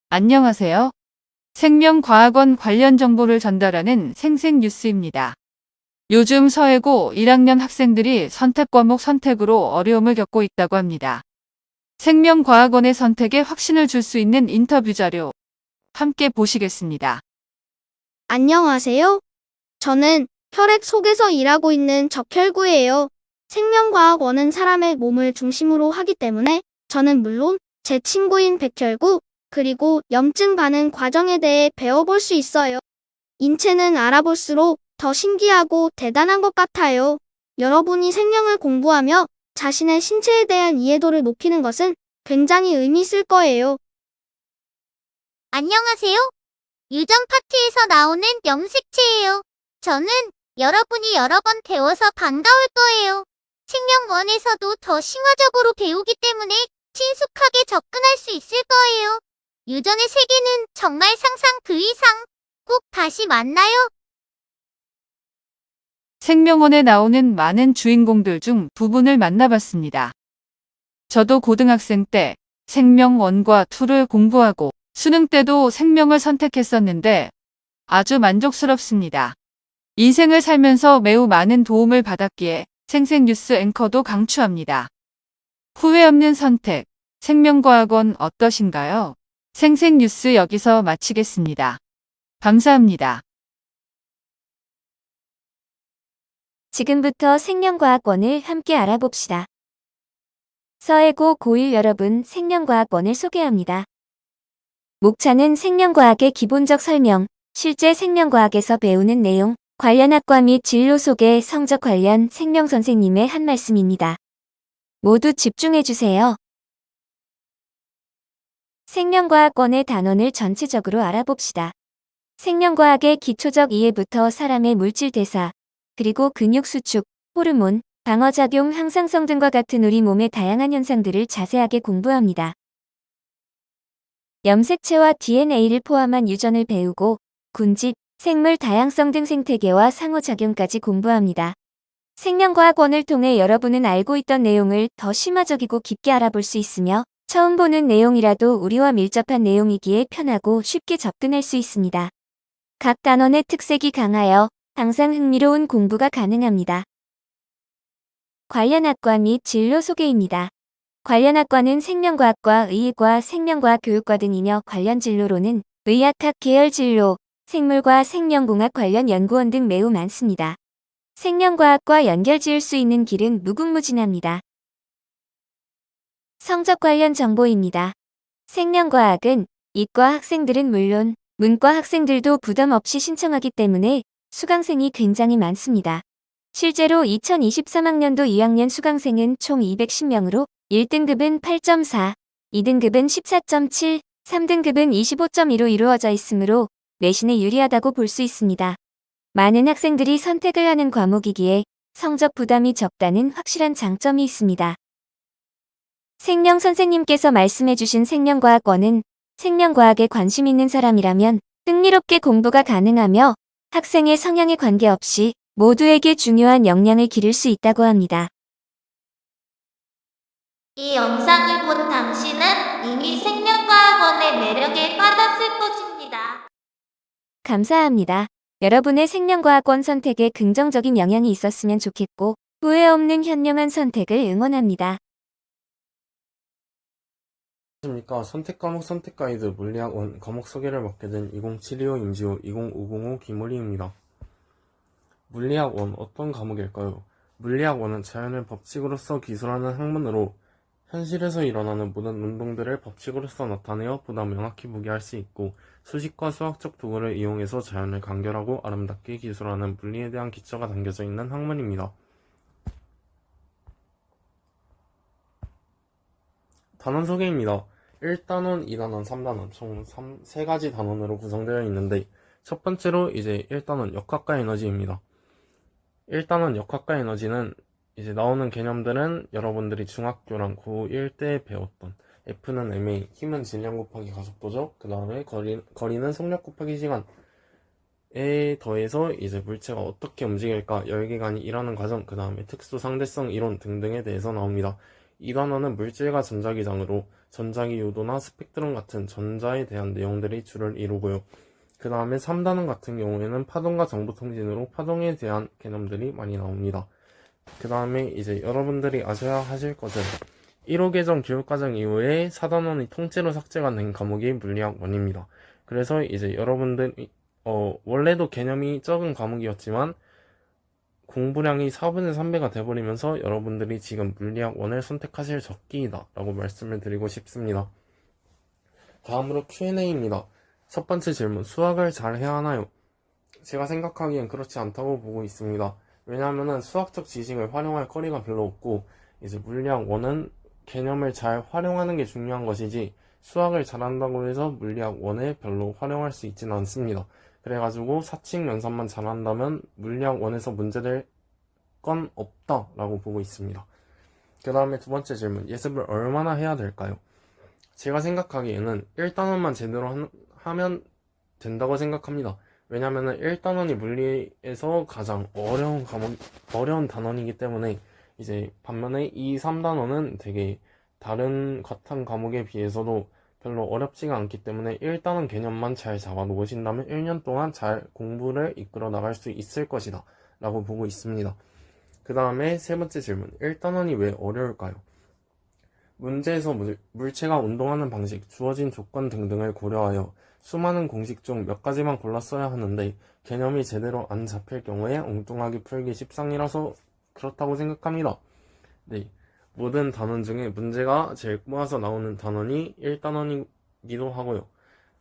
안녕하세요. 생명과학원 관련 정보를 전달하는 생생뉴스입니다. 요즘 서예고 1학년 학생들이 선택 과목 선택으로 어려움을 겪고 있다고 합니다. 생명과학원의 선택에 확신을 줄 수 있는 인터뷰 자료 함께 보시겠습니다. 안녕하세요. 저는 혈액 속에서 일하고 있는 적혈구예요. 생명과학원은 사람의 몸을 중심으로 하기 때문에 저는 물론 제 친구인 백혈구, 그리고 염증 반응 과정에 대해 배워볼 수 있어요. 인체는 알아볼수록 더 신기하고 대단한 것 같아요. 여러분이 생명을 공부하며 자신의 신체에 대한 이해도를 높이는 것은 굉장히 의미 있을 거예요. 안녕하세요. 유전 파트에서 나오는 염색체예요. 저는 여러분이 여러 번 배워서 반가울 거예요. 생명원에서도 더 심화적으로 배우기 때문에 친숙하게 접근할 수 있을 거예요. 유전의 세계는 정말 상상 그 이상. 꼭 다시 만나요. 생명원에 나오는 많은 주인공들 중 두 분을 만나봤습니다. 저도 고등학생 때 생명원과 2를 공부하고 수능 때도 생명을 선택했었는데 아주 만족스럽습니다. 인생을 살면서 매우 많은 도움을 받았기에 생생뉴스 앵커도 강추합니다. 후회 없는 선택, 생명과학원 어떠신가요? 생생뉴스 여기서 마치겠습니다. 감사합니다. 지금부터 생명과학원을 함께 알아봅시다. 서예고 고1 여러분 생명과학원을 소개합니다. 목차는 생명과학의 기본적 설명, 실제 생명과학에서 배우는 내용, 관련 학과 및 진로 소개, 성적 관련 생명선생님의 한 말씀입니다. 모두 집중해주세요. 생명과학원의 단원을 전체적으로 알아봅시다. 생명과학의 기초적 이해부터 사람의 물질 대사, 그리고 근육 수축, 호르몬, 방어작용, 항상성 등과 같은 우리 몸의 다양한 현상들을 자세하게 공부합니다. 염색체와 DNA를 포함한 유전을 배우고 군집, 생물 다양성 등 생태계와 상호작용까지 공부합니다. 생명과학원을 통해 여러분은 알고 있던 내용을 더 심화적이고 깊게 알아볼 수 있으며 처음 보는 내용이라도 우리와 밀접한 내용이기에 편하고 쉽게 접근할 수 있습니다. 각 단원의 특색이 강하여 항상 흥미로운 공부가 가능합니다. 관련 학과 및 진로 소개입니다. 관련 학과는 생명과학과, 의의과, 생명과학 교육과 등이며 관련 진로로는 의학학 계열 진로, 생물과 생명공학 관련 연구원 등 매우 많습니다. 생명과학과 연결 지을 수 있는 길은 무궁무진합니다. 성적 관련 정보입니다. 생명과학은 이과 학생들은 물론 문과 학생들도 부담 없이 신청하기 때문에 수강생이 굉장히 많습니다. 실제로 2023학년도 2학년 수강생은 총 210명으로 1등급은 8.4, 2등급은 14.7, 3등급은 25.2로 이루어져 있으므로 내신에 유리하다고 볼 수 있습니다. 많은 학생들이 선택을 하는 과목이기에 성적 부담이 적다는 확실한 장점이 있습니다. 생명 선생님께서 말씀해주신 생명과학원은 생명과학에 관심 있는 사람이라면 흥미롭게 공부가 가능하며 학생의 성향에 관계없이 모두에게 중요한 역량을 기를 수 있다고 합니다. 이 영상을 본 당신은 이미 생명과학원의 매력에 빠졌을 것입니다. 감사합니다. 여러분의 생명과학원 선택에 긍정적인 영향이 있었으면 좋겠고 후회 없는 현명한 선택을 응원합니다. 안녕하십니까. 선택과목 선택가이드 물리학원 과목 소개를 맡게 된 20725 임지호 20505 김우리입니다. 물리학원 어떤 과목일까요? 물리학원은 자연을 법칙으로서 기술하는 학문으로 현실에서 일어나는 모든 운동들을 법칙으로서 나타내어 보다 명확히 보게 할 수 있고 수식과 수학적 도구를 이용해서 자연을 간결하고 아름답게 기술하는 물리에 대한 기초가 담겨져 있는 학문입니다. 단원 소개입니다. 1단원, 2단원, 3단원 총 3가지 단원으로 구성되어 있는데 첫 번째로 이제 1단원 역학과 에너지입니다. 1단원 역학과 에너지는 이제 나오는 개념들은 여러분들이 중학교랑 고1 때 배웠던 F는 ma, 힘은 질량 곱하기 가속도죠. 그 다음에 거리는 속력 곱하기 시간에 더해서 이제 물체가 어떻게 움직일까, 열기관이 일하는 과정, 그 다음에 특수 상대성 이론 등등에 대해서 나옵니다. 이 단원은 물질과 전자기장으로 전자기 요도나 스펙트럼 같은 전자에 대한 내용들이 주를 이루고요. 그 다음에 3단원 같은 경우에는 파동과 정보통신으로 파동에 대한 개념들이 많이 나옵니다. 그 다음에 이제 여러분들이 아셔야 하실 것은 1호 개정 교육과정 이후에 4단원이 통째로 삭제가 된 과목이 물리학 1입니다. 그래서 이제 여러분들이 원래도 개념이 적은 과목이었지만 공부량이 4분의 3배가 돼버리면서 여러분들이 지금 물리학 1을 선택하실 적기이다 라고 말씀을 드리고 싶습니다. 다음으로 Q&A입니다. 첫 번째 질문, 수학을 잘 해야 하나요? 제가 생각하기엔 그렇지 않다고 보고 있습니다. 왜냐하면 수학적 지식을 활용할 거리가 별로 없고 이제 물리학 1은 개념을 잘 활용하는 게 중요한 것이지 수학을 잘한다고 해서 물리학 1에 별로 활용할 수 있지는 않습니다. 그래가지고 사칙 연산만 잘한다면 물리학 1에서 문제될 건 없다라고 보고 있습니다. 그 다음에 두 번째 질문, 예습을 얼마나 해야 될까요? 제가 생각하기에는 1단원만 제대로 하면 된다고 생각합니다. 왜냐면은 1단원이 물리에서 가장 어려운 단원이기 때문에 이제 반면에 2, 3단원은 되게 다른 과탐 과목에 비해서도 별로 어렵지가 않기 때문에 1단원 개념만 잘 잡아 놓으신다면 1년 동안 잘 공부를 이끌어 나갈 수 있을 것이다 라고 보고 있습니다. 그 다음에 세 번째 질문, 1단원이 왜 어려울까요? 문제에서 물체가 운동하는 방식, 주어진 조건 등등을 고려하여 수많은 공식 중 몇 가지만 골라 써야 하는데 개념이 제대로 안 잡힐 경우에 엉뚱하게 풀기 십상이라서 그렇다고 생각합니다. 네, 모든 단원 중에 문제가 제일 모아서 나오는 단원이 1단원이기도 하고요.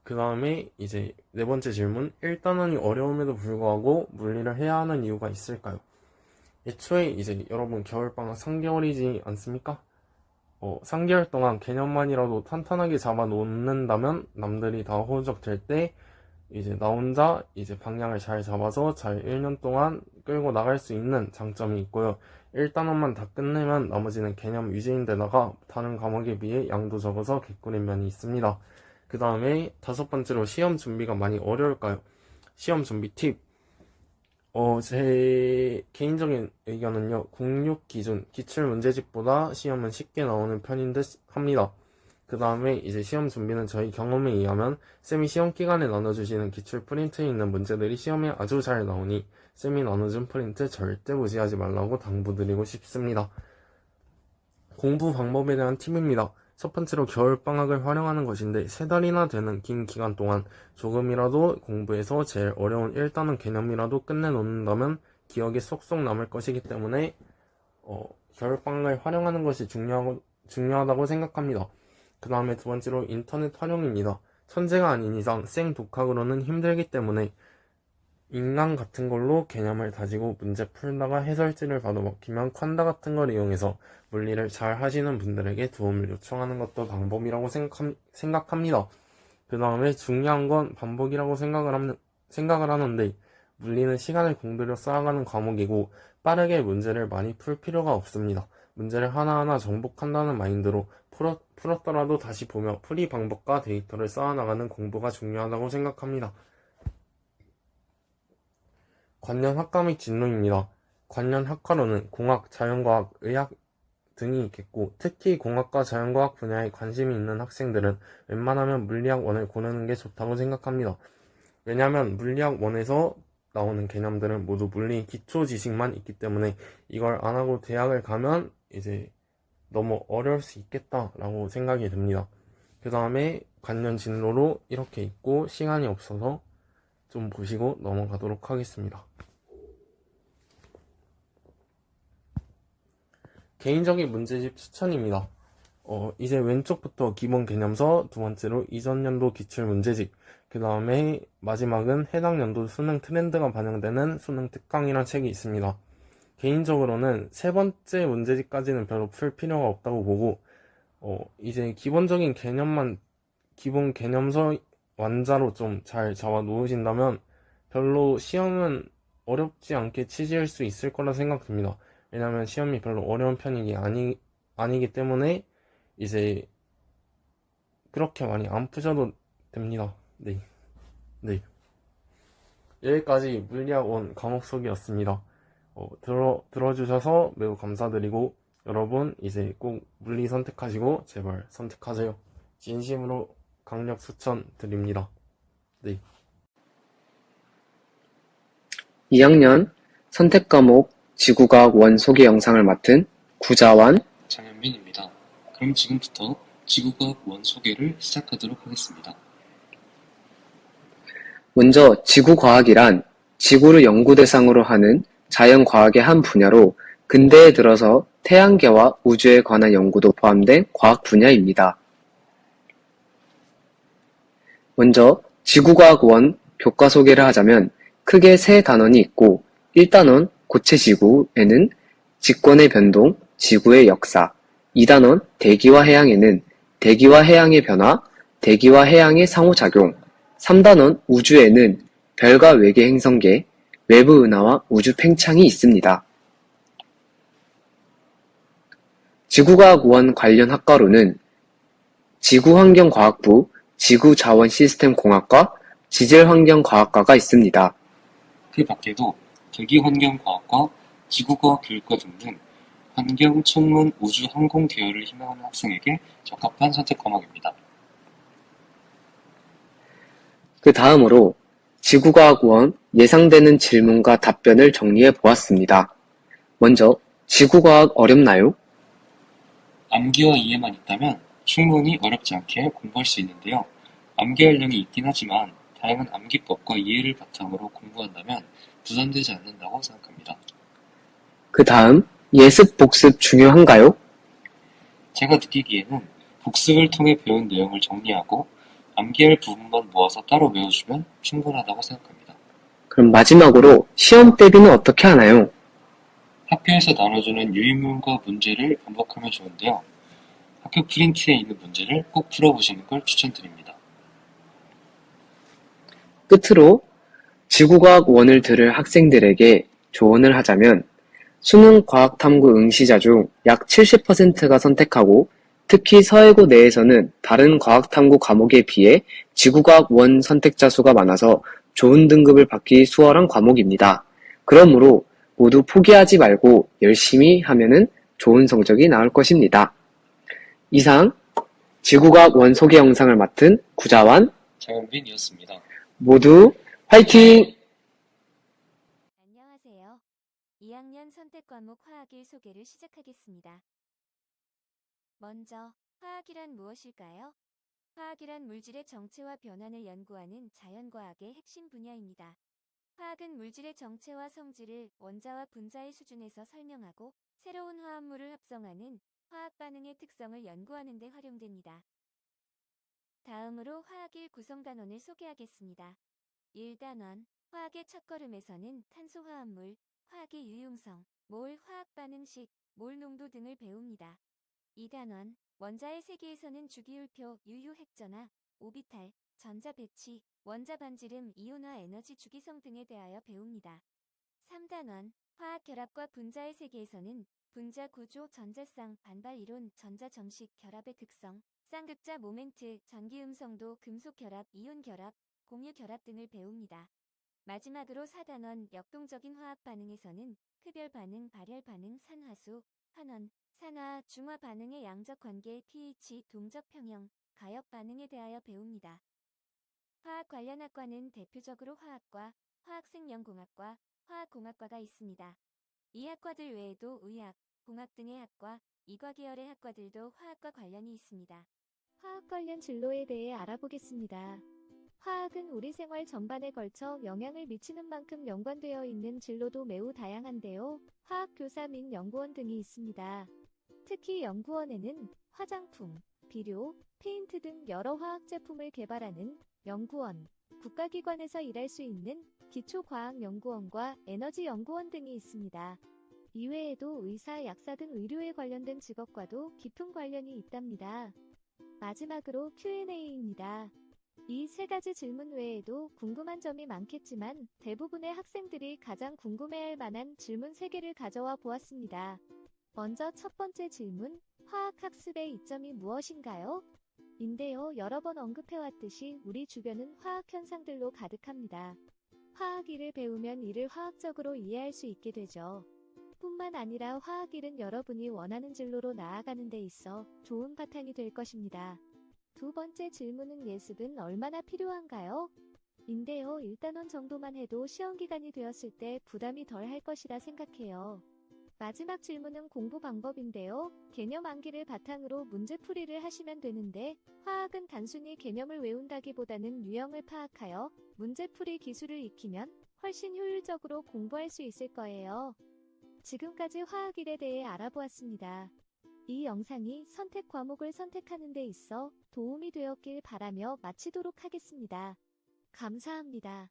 그 다음에 이제 네 번째 질문, 1단원이 어려움에도 불구하고 물리를 해야 하는 이유가 있을까요? 애초에 이제 여러분 겨울방학 3개월이지 않습니까? 3개월 동안 개념만이라도 탄탄하게 잡아 놓는다면 남들이 다 허우적될 때 이제 나 혼자 이제 방향을 잘 잡아서 잘 1년 동안 끌고 나갈 수 있는 장점이 있고요. 1단원만 다 끝내면 나머지는 개념 위주인데다가 다른 과목에 비해 양도 적어서 개꿀인 면이 있습니다. 그 다음에 다섯 번째로 시험 준비가 많이 어려울까요? 시험 준비 팁. 제 개인적인 의견은요, 06 기준 기출 문제집보다 시험은 쉽게 나오는 편인 듯 합니다. 그 다음에 이제 시험 준비는 저희 경험에 의하면 쌤이 시험 기간에 나눠주시는 기출 프린트에 있는 문제들이 시험에 아주 잘 나오니 쌤이 나눠준 프린트 절대 무시하지 말라고 당부드리고 싶습니다. 공부 방법에 대한 팁입니다. 첫 번째로 겨울방학을 활용하는 것인데 3달이나 되는 긴 기간 동안 조금이라도 공부해서 제일 어려운 1단원 개념이라도 끝내놓는다면 기억에 쏙쏙 남을 것이기 때문에 겨울방학을 활용하는 것이 중요하다고 생각합니다. 그 다음에 두 번째로 인터넷 활용입니다. 천재가 아닌 이상 생독학으로는 힘들기 때문에 인강 같은 걸로 개념을 다지고 문제 풀다가 해설지를 봐도 먹히면 콴다 같은 걸 이용해서 물리를 잘 하시는 분들에게 도움을 요청하는 것도 방법이라고 생각합니다. 그 다음에 중요한 건 반복이라고 생각을 하는데 물리는 시간을 공들여 쌓아가는 과목이고 빠르게 문제를 많이 풀 필요가 없습니다. 문제를 하나하나 정복한다는 마인드로 풀었더라도 다시 보며 풀이 방법과 데이터를 쌓아나가는 공부가 중요하다고 생각합니다. 관련 학과 및 진로입니다. 관련 학과로는 공학, 자연과학, 의학 등이 있겠고 특히 공학과 자연과학 분야에 관심이 있는 학생들은 웬만하면 물리학 1을 고르는 게 좋다고 생각합니다. 왜냐하면 물리학 1에서 나오는 개념들은 모두 물리 기초 지식만 있기 때문에 이걸 안 하고 대학을 가면 이제 너무 어려울 수 있겠다라고 생각이 듭니다. 그 다음에 관련 진로로 이렇게 있고 시간이 없어서 좀 보시고 넘어가도록 하겠습니다. 개인적인 문제집 추천입니다. 이제 왼쪽부터 기본 개념서, 두 번째로 이전 연도 기출 문제집, 그 다음에 마지막은 해당 연도 수능 트렌드가 반영되는 수능 특강이라는 책이 있습니다. 개인적으로는 세 번째 문제집까지는 별로 풀 필요가 없다고 보고 이제 기본적인 개념만 기본 개념서 완자로 좀 잘 잡아 놓으신다면 별로 시험은 어렵지 않게 치실 수 있을 거라 생각됩니다. 왜냐하면 시험이 별로 어려운 편이 아니기 때문에 이제 그렇게 많이 안 푸셔도 됩니다. 네. 여기까지 물리학 1 과목 수업이었습니다. 들어주셔서 매우 감사드리고 여러분 이제 꼭 물리 선택하시고 제발 선택하세요. 진심으로 강력 추천드립니다. 네. 2학년 선택과목 지구과학 원 소개 영상을 맡은 구자완, 장현민입니다. 그럼 지금부터 지구과학 원 소개를 시작하도록 하겠습니다. 먼저 지구과학이란 지구를 연구 대상으로 하는 자연과학의 한 분야로 근대에 들어서 태양계와 우주에 관한 연구도 포함된 과학 분야입니다. 먼저 지구과학 원 교과 소개를 하자면 크게 세 단원이 있고 1단원 고체지구에는 직권의 변동, 지구의 역사, 2단원 대기와 해양에는 대기와 해양의 변화, 대기와 해양의 상호작용, 3단원 우주에는 별과 외계 행성계, 외부 은하와 우주 팽창이 있습니다. 지구과학 원 관련 학과로는 지구환경과학부, 지구자원시스템공학과, 지질환경과학과가 있습니다. 그 밖에도 대기환경과학과, 지구과학 교육과 등등 환경, 천문, 우주, 항공 계열을 희망하는 학생에게 적합한 선택 과목입니다. 그 다음으로 지구과학 원 예상되는 질문과 답변을 정리해 보았습니다. 먼저 지구과학 어렵나요? 암기와 이해만 있다면 충분히 어렵지 않게 공부할 수 있는데요. 암기 연령이 있긴 하지만 다양한 암기법과 이해를 바탕으로 공부한다면 부담되지 않는다고 생각합니다. 그 다음 예습 복습 중요한가요? 제가 느끼기에는 복습을 통해 배운 내용을 정리하고 암기할 부분만 모아서 따로 외워주면 충분하다고 생각합니다. 그럼 마지막으로 시험 대비는 어떻게 하나요? 학교에서 나눠주는 유인문과 문제를 반복하면 좋은데요. 학교 프린트에 있는 문제를 꼭 풀어보시는 걸 추천드립니다. 끝으로 지구과학 원을 들을 학생들에게 조언을 하자면 수능 과학탐구 응시자 중 약 70%가 선택하고 특히 서해고 내에서는 다른 과학탐구 과목에 비해 지구과학 원 선택자 수가 많아서 좋은 등급을 받기 수월한 과목입니다. 그러므로 모두 포기하지 말고 열심히 하면은 좋은 성적이 나올 것입니다. 이상 지구과학 원 소개 영상을 맡은 구자완, 장현빈이었습니다. 모두 화이팅! 안녕하세요. 2학년 선택 과목 화학일 소개를 시작하겠습니다. 먼저 화학이란 무엇일까요? 화학이란 물질의 정체와 변환을 연구하는 자연과학의 핵심 분야입니다. 화학은 물질의 정체와 성질을 원자와 분자의 수준에서 설명하고 새로운 화합물을 합성하는 화학 반응의 특성을 연구하는 데 활용됩니다. 다음으로 화학일 구성 단원을 소개하겠습니다. 1단원 화학의 첫걸음에서는 탄소 화합물, 화학의 유용성, 몰 화학 반응식, 몰 농도 등을 배웁니다. 2단원 원자의 세계에서는 주기율표, 유효 핵전화, 오비탈, 전자 배치, 원자 반지름, 이온화 에너지 주기성 등에 대하여 배웁니다. 3단원 화학 결합과 분자의 세계에서는 분자 구조, 전자쌍, 반발 이론, 전자 점식, 결합의 극성, 쌍극자 모멘트, 전기 음성도, 금속 결합, 이온 결합, 공유 결합 등을 배웁니다. 마지막으로 4단원 역동적인 화학 반응에서는 흡열 반응, 발열 반응, 산화수, 환원, 산화, 중화 반응의 양적 관계, pH, 동적 평형, 가역 반응에 대하여 배웁니다. 화학 관련 학과는 대표적으로 화학과, 화학생명공학과, 화학공학과가 있습니다. 이 학과들 외에도 의학, 공학 등의 학과, 이과 계열의 학과들도 화학과 관련이 있습니다. 화학 관련 진로에 대해 알아보겠습니다. 화학은 우리 생활 전반에 걸쳐 영향을 미치는 만큼 연관되어 있는 진로도 매우 다양한데요. 화학교사 및 연구원 등이 있습니다. 특히 연구원에는 화장품, 비료, 페인트 등 여러 화학 제품을 개발하는 연구원, 국가기관에서 일할 수 있는 기초과학연구원과 에너지연구원 등이 있습니다. 이외에도 의사, 약사 등 의료에 관련된 직업과도 깊은 관련이 있답니다. 마지막으로 Q&A입니다. 이 세 가지 질문 외에도 궁금한 점이 많겠지만 대부분의 학생들이 가장 궁금해할 만한 질문 3개를 가져와 보았습니다. 먼저 첫 번째 질문, 화학학습의 이점이 무엇인가요? 인데요, 여러 번 언급해왔듯이 우리 주변은 화학 현상들로 가득합니다. 화학 일을 배우면 이를 화학적으로 이해할 수 있게 되죠. 뿐만 아니라 화학일은 여러분이 원하는 진로로 나아가는 데 있어 좋은 바탕이 될 것입니다. 두 번째 질문은 예습은 얼마나 필요한가요? 인데요, 1단원 정도만 해도 시험 기간이 되었을 때 부담이 덜 할 것이라 생각해요. 마지막 질문은 공부 방법인데요. 개념 암기를 바탕으로 문제풀이를 하시면 되는데 화학은 단순히 개념을 외운다기보다는 유형을 파악하여 문제풀이 기술을 익히면 훨씬 효율적으로 공부할 수 있을 거예요. 지금까지 화학일에 대해 알아보았습니다. 이 영상이 선택 과목을 선택하는 데 있어 도움이 되었길 바라며 마치도록 하겠습니다. 감사합니다.